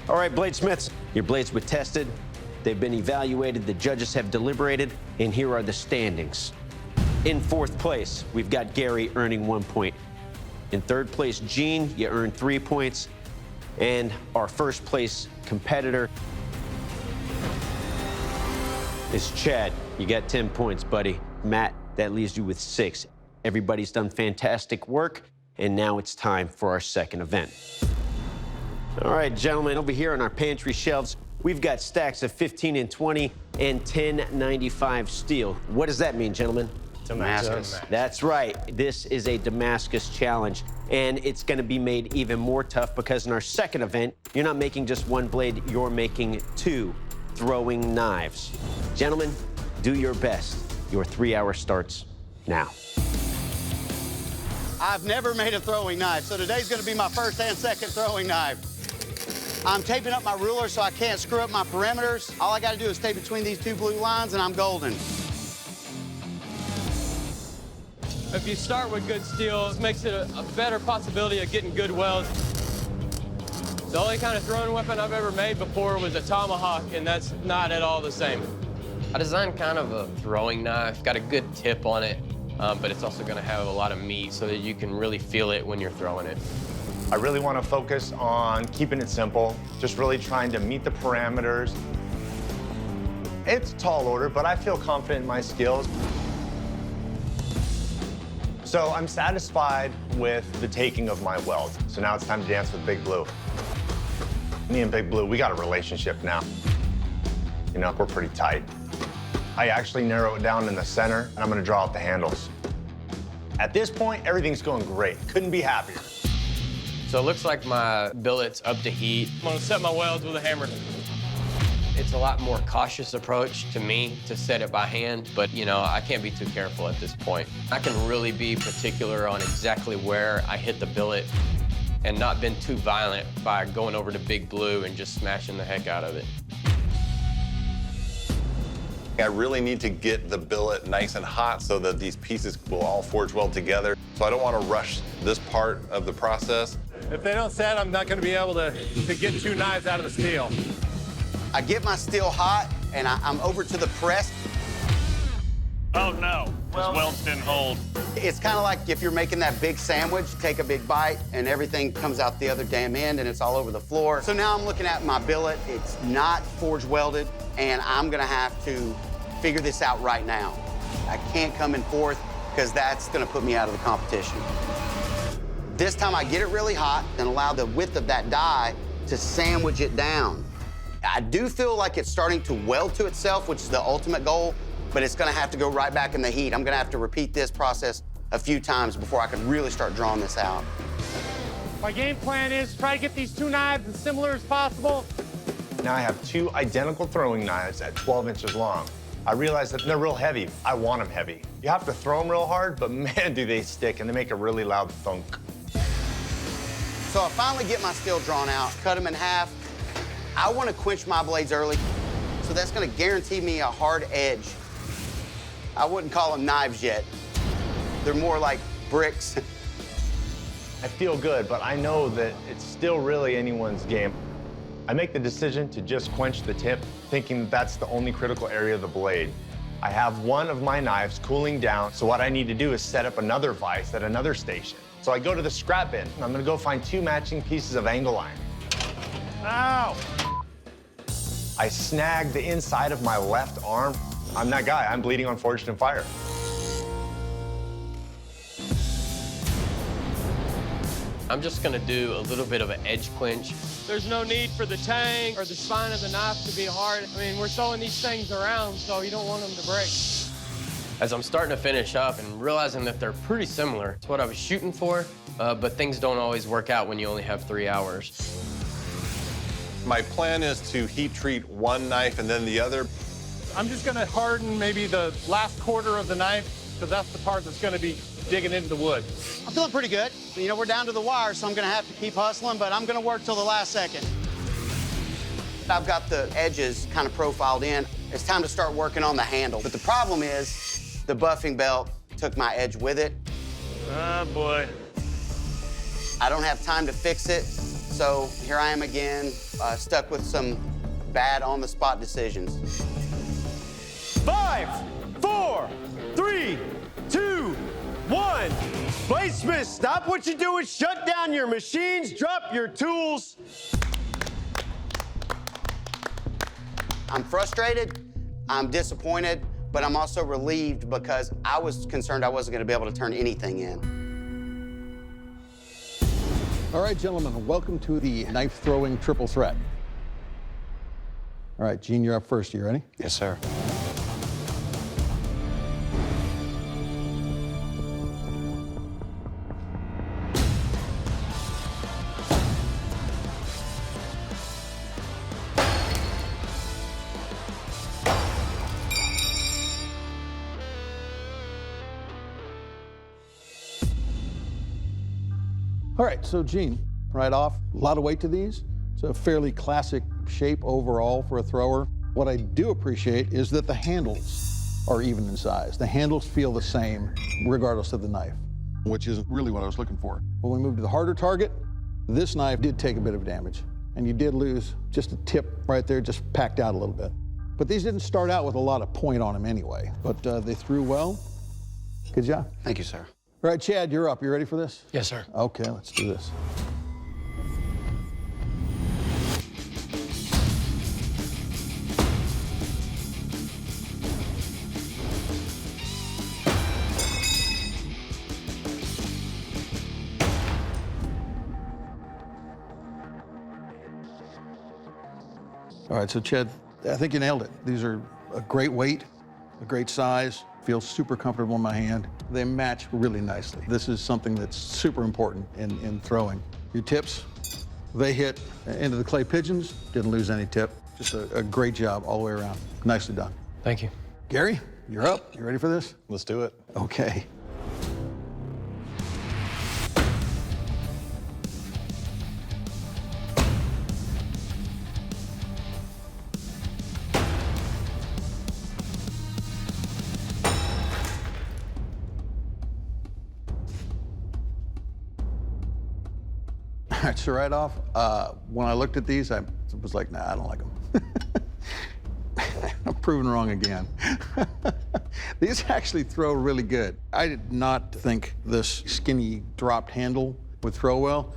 All right, bladesmiths, your blades were tested. They've been evaluated, the judges have deliberated, and here are the standings. In fourth place, we've got Gary earning 1 point. In third place, Gene, you earned 3 points. And our first place competitor is Chad. You got 10 points, buddy. Matt, that leaves you with 6. Everybody's done fantastic work, and now it's time for our second event. All right, gentlemen, over here on our pantry shelves, we've got stacks of 15 and 20 and 10.95 steel. What does that mean, gentlemen? Damascus. That's right. This is a Damascus challenge, and it's going to be made even more tough because in our second event, you're not making just one blade, you're making 2 throwing knives. Gentlemen, do your best. Your 3 hour starts now. I've never made a throwing knife, so today's gonna be my first and second throwing knife. I'm taping up my ruler so I can't screw up my perimeters. All I gotta do is stay between these 2 blue lines and I'm golden. If you start with good steel, it makes it a better possibility of getting good welds. The only kind of throwing weapon I've ever made before was a tomahawk, and that's not at all the same. I designed kind of a throwing knife, got a good tip on it, but it's also gonna have a lot of meat so that you can really feel it when you're throwing it. I really want to focus on keeping it simple, just really trying to meet the parameters. It's a tall order, but I feel confident in my skills. So I'm satisfied with the taking of my weld. So now it's time to dance with Big Blue. Me and Big Blue, we got a relationship now. You know, we're pretty tight. I actually narrow it down in the center, and I'm gonna draw out the handles. At this point, everything's going great. Couldn't be happier. So it looks like my billet's up to heat. I'm gonna set my welds with a hammer. It's a lot more cautious approach to me to set it by hand, but you know, I can't be too careful at this point. I can really be particular on exactly where I hit the billet and not been too violent by going over to Big Blue and just smashing the heck out of it. I really need to get the billet nice and hot so that these pieces will all forge well together. So I don't want to rush this part of the process. If they don't set, I'm not gonna be able to get 2 knives out of the steel. I get my steel hot and I'm over to the press. Oh no, his welds didn't hold. It's kind of like if you're making that big sandwich, take a big bite and everything comes out the other damn end and it's all over the floor. So now I'm looking at my billet. It's not forge welded and I'm gonna have to figure this out right now. I can't come in fourth because that's gonna put me out of the competition. This time I get it really hot and allow the width of that die to sandwich it down. I do feel like it's starting to weld to itself, which is the ultimate goal, but it's gonna have to go right back in the heat. I'm gonna have to repeat this process a few times before I can really start drawing this out. My game plan is try to get these 2 knives as similar as possible. Now I have 2 identical throwing knives at 12 inches long. I realize that they're real heavy. I want them heavy. You have to throw them real hard, but man, do they stick, and they make a really loud thunk. So I finally get my steel drawn out, cut them in half. I want to quench my blades early, so that's going to guarantee me a hard edge. I wouldn't call them knives yet. They're more like bricks. I feel good, but I know that it's still really anyone's game. I make the decision to just quench the tip, thinking that's the only critical area of the blade. I have one of my knives cooling down, so what I need to do is set up another vise at another station. So I go to the scrap bin, and I'm gonna go find 2 matching pieces of angle iron. Ow! I snag the inside of my left arm. I'm that guy, I'm bleeding on Forged in Fire. I'm just gonna do a little bit of an edge quench. There's no need for the tang or the spine of the knife to be hard. I mean, we're throwing these things around, so you don't want them to break. As I'm starting to finish up and realizing that they're pretty similar to what I was shooting for, but things don't always work out when you only have 3 hours. My plan is to heat treat one knife and then the other. I'm just gonna harden maybe the last quarter of the knife, because that's the part that's gonna be digging into the wood. I'm feeling pretty good. You know, we're down to the wire, so I'm going to have to keep hustling, but I'm going to work till the last second. I've got the edges kind of profiled in. It's time to start working on the handle. But the problem is the buffing belt took my edge with it. Oh, boy. I don't have time to fix it, So here I am again, stuck with some bad on-the-spot decisions. 5, 4, 3, 2, 1. Bladesmith, stop what you're doing. Shut down your machines. Drop your tools. I'm frustrated, I'm disappointed, but I'm also relieved because I was concerned I wasn't going to be able to turn anything in. All right, gentlemen, welcome to the knife throwing triple threat. All right, Gene, you're up first. You ready? Yes, sir. All right, so Gene, right off, a lot of weight to these. It's a fairly classic shape overall for a thrower. What I do appreciate is that the handles are even in size. The handles feel the same regardless of the knife, which isn't really what I was looking for. When we moved to the harder target, this knife did take a bit of damage, and you did lose just a tip right there, just packed out a little bit. But these didn't start out with a lot of point on them anyway, but they threw well. Good job. Thank you, sir. All right, Chad, you're up. You ready for this? Yes, sir. Okay, let's do this. All right, so Chad, I think you nailed it. These are a great weight, a great size, feels super comfortable in my hand. They match really nicely. This is something that's super important in throwing. Your tips, they hit into the clay pigeons, didn't lose any tip. Just a great job all the way around. Nicely done. Thank you. Gary, you're up. You ready for this? Let's do it. Okay. All right, so right off, when I looked at these, I was like, nah, I don't like them. I'm proven wrong again. These actually throw really good. I did not think this skinny dropped handle would throw well.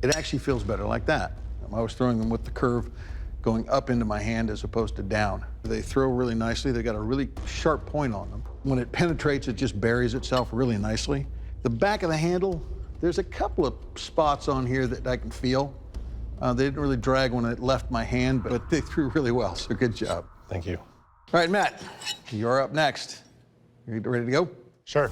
It actually feels better like that. I was throwing them with the curve going up into my hand as opposed to down. They throw really nicely. They got a really sharp point on them. When it penetrates, it just buries itself really nicely. The back of the handle, there's a couple of spots on here that I can feel. They didn't really drag when it left my hand, but they threw really well, so good job. Thank you. All right, Matt, you're up next. You ready to go? Sure.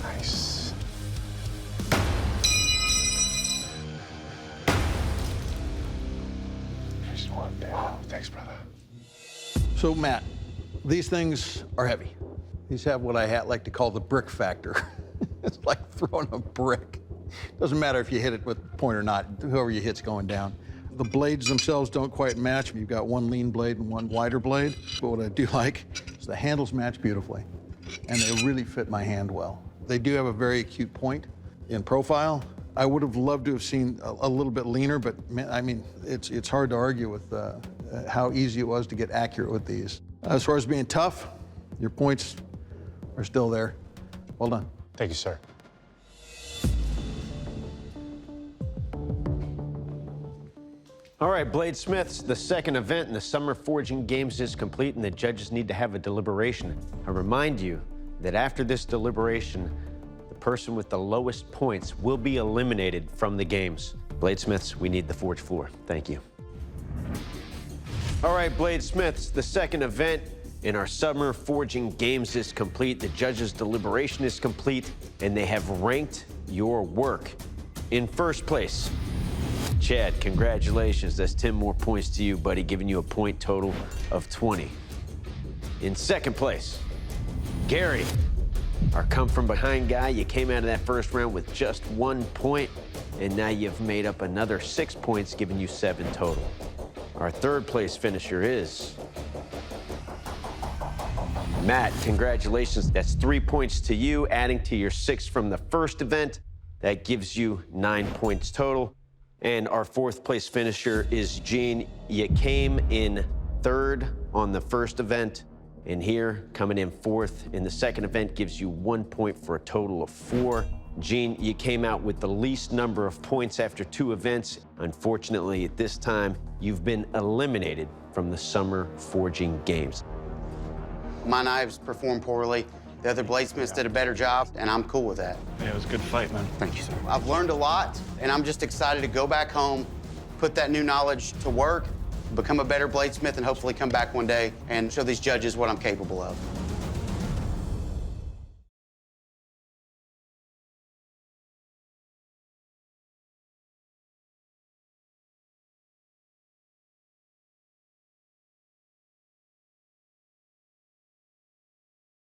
Nice. Just one down. Thanks, brother. So, Matt, these things are heavy. These have what I like to call the brick factor. It's like throwing a brick. Doesn't matter if you hit it with point or not, whoever you hit's going down. The blades themselves don't quite match. You've got one lean blade and one wider blade. But what I do like is the handles match beautifully, and they really fit my hand well. They do have a very acute point in profile. I would have loved to have seen a little bit leaner, but I mean, it's hard to argue with how easy it was to get accurate with these. As far as being tough, your points are still there. Well done. Thank you, sir. All right, Bladesmiths, the second event in the Summer Forging Games is complete and the judges need to have a deliberation. I remind you that after this deliberation, the person with the lowest points will be eliminated from the games. Bladesmiths, we need the forge floor. Thank you. All right, Bladesmiths, the second event in our Summer Forging Games is complete. The judges' deliberation is complete, and they have ranked your work. In first place, Chad, congratulations. That's 10 more points to you, buddy, giving you a point total of 20. In second place, Gary, our come-from-behind guy. You came out of that first round with just 1 point, and now you've made up another 6 points, giving you 7 total. Our third place finisher is Matt, congratulations. That's 3 points to you, adding to your 6 from the first event. That gives you 9 points total. And our 4th place finisher is Gene. You came in 3rd on the first event, and here, coming in 4th in the second event, gives you 1 point for a total of 4. Gene, you came out with the least number of points after 2 events. Unfortunately, at this time, you've been eliminated from the Summer Forging Games. My knives performed poorly. The other bladesmiths did a better job, and I'm cool with that. Yeah, it was a good fight, man. Thank you, sir. I've learned a lot, and I'm just excited to go back home, put that new knowledge to work, become a better bladesmith, and hopefully come back one day and show these judges what I'm capable of.